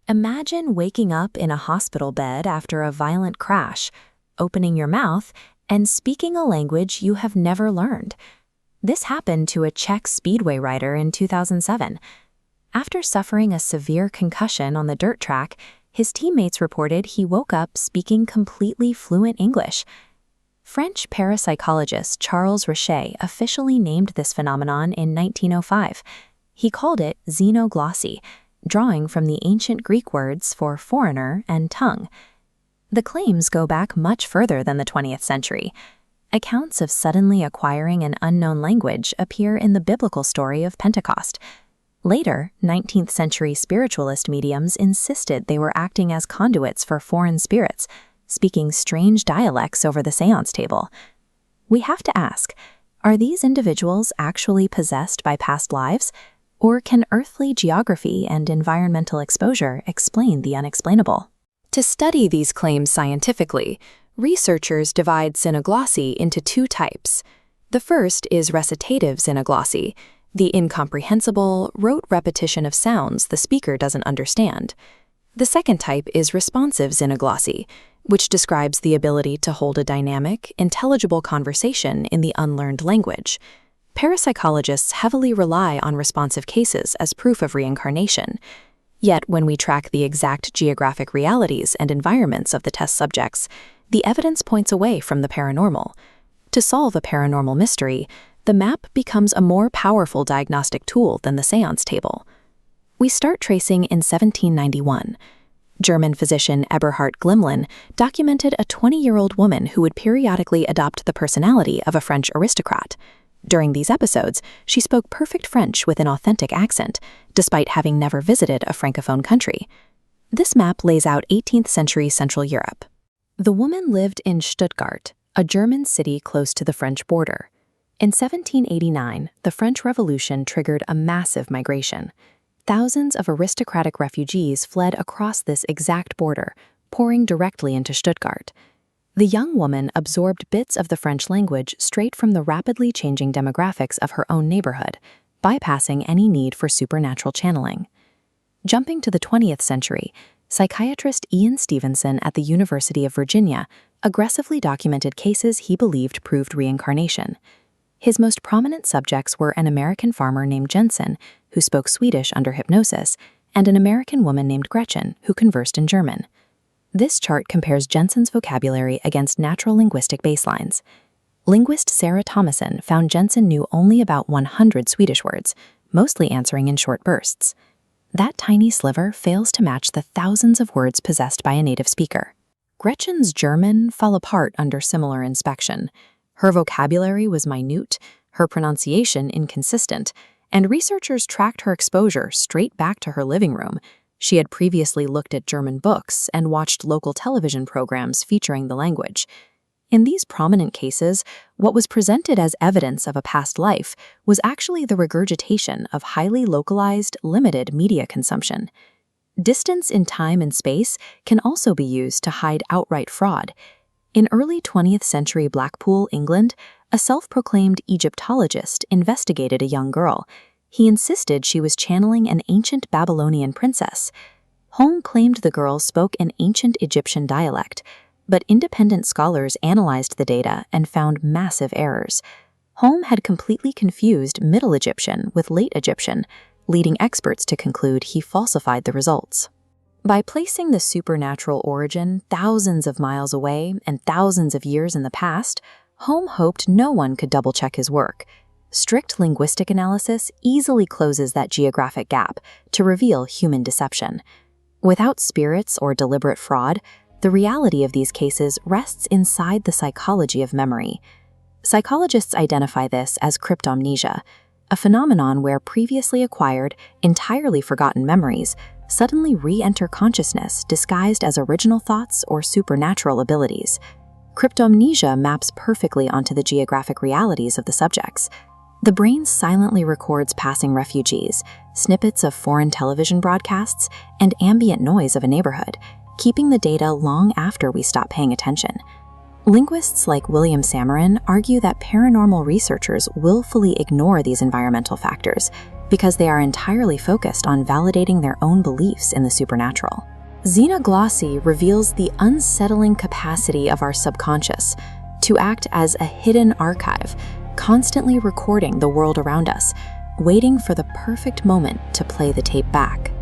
Imagine waking up in a hospital bed after a violent crash, opening your mouth, and speaking a language you have never learned. This happened to a Czech speedway rider in 2007. After suffering a severe concussion on the dirt track, his teammates reported he woke up speaking completely fluent English. French parapsychologist Charles Richet officially named this phenomenon in 1905. He called it xenoglossy, drawing from the ancient Greek words for foreigner and tongue. The claims go back much further than the 20th century. Accounts of suddenly acquiring an unknown language appear in the biblical story of Pentecost. Later, 19th century spiritualist mediums insisted they were acting as conduits for foreign spirits, speaking strange dialects over the seance table. We have to ask, are these individuals actually possessed by past lives? Or can earthly geography and environmental exposure explain the unexplainable? To study these claims scientifically, researchers divide xenoglossy into two types. The first is recitative xenoglossy, the incomprehensible, rote repetition of sounds the speaker doesn't understand. The second type is responsive xenoglossy, which describes the ability to hold a dynamic, intelligible conversation in the unlearned language. Parapsychologists heavily rely on responsive cases as proof of reincarnation. Yet when we track the exact geographic realities and environments of the test subjects, the evidence points away from the paranormal. To solve a paranormal mystery, the map becomes a more powerful diagnostic tool than the seance table. We start tracing in 1791. German physician Eberhard Glimlin documented a 20-year-old woman who would periodically adopt the personality of a French aristocrat. During these episodes, she spoke perfect French with an authentic accent, despite having never visited a francophone country. This map lays out 18th century Central Europe. The woman lived in Stuttgart, a German city close to the French border. In 1789, the French Revolution triggered a massive migration. Thousands of aristocratic refugees fled across this exact border, pouring directly into Stuttgart. The young woman absorbed bits of the French language straight from the rapidly changing demographics of her own neighborhood, bypassing any need for supernatural channeling. Jumping to the 20th century, psychiatrist Ian Stevenson at the University of Virginia aggressively documented cases he believed proved reincarnation. His most prominent subjects were an American farmer named Jensen, who spoke Swedish under hypnosis, and an American woman named Gretchen, who conversed in German. This chart compares Jensen's vocabulary against natural linguistic baselines. Linguist Sarah Thomason found Jensen knew only about 100 Swedish words, mostly answering in short bursts. That tiny sliver fails to match the thousands of words possessed by a native speaker. Gretchen's German fell apart under similar inspection. Her vocabulary was minute, her pronunciation inconsistent, and researchers tracked her exposure straight back to her living room. She had previously looked at German books and watched local television programs featuring the language. In these prominent cases, what was presented as evidence of a past life was actually the regurgitation of highly localized, limited media consumption. Distance in time and space can also be used to hide outright fraud. In early 20th century Blackpool, England, a self-proclaimed Egyptologist investigated a young girl. He insisted she was channeling an ancient Babylonian princess. Holm claimed the girl spoke an ancient Egyptian dialect, but independent scholars analyzed the data and found massive errors. Holm had completely confused Middle Egyptian with Late Egyptian, leading experts to conclude he falsified the results. By placing the supernatural origin thousands of miles away and thousands of years in the past, Holm hoped no one could double-check his work. Strict linguistic analysis easily closes that geographic gap to reveal human deception. Without spirits or deliberate fraud, the reality of these cases rests inside the psychology of memory. Psychologists identify this as cryptomnesia, a phenomenon where previously acquired, entirely forgotten memories suddenly re-enter consciousness disguised as original thoughts or supernatural abilities. Cryptomnesia maps perfectly onto the geographic realities of the subjects. The brain silently records passing refugees, snippets of foreign television broadcasts, and ambient noise of a neighborhood, keeping the data long after we stop paying attention. Linguists like William Samarin argue that paranormal researchers willfully ignore these environmental factors because they are entirely focused on validating their own beliefs in the supernatural. Xenoglossy reveals the unsettling capacity of our subconscious to act as a hidden archive, constantly recording the world around us, waiting for the perfect moment to play the tape back.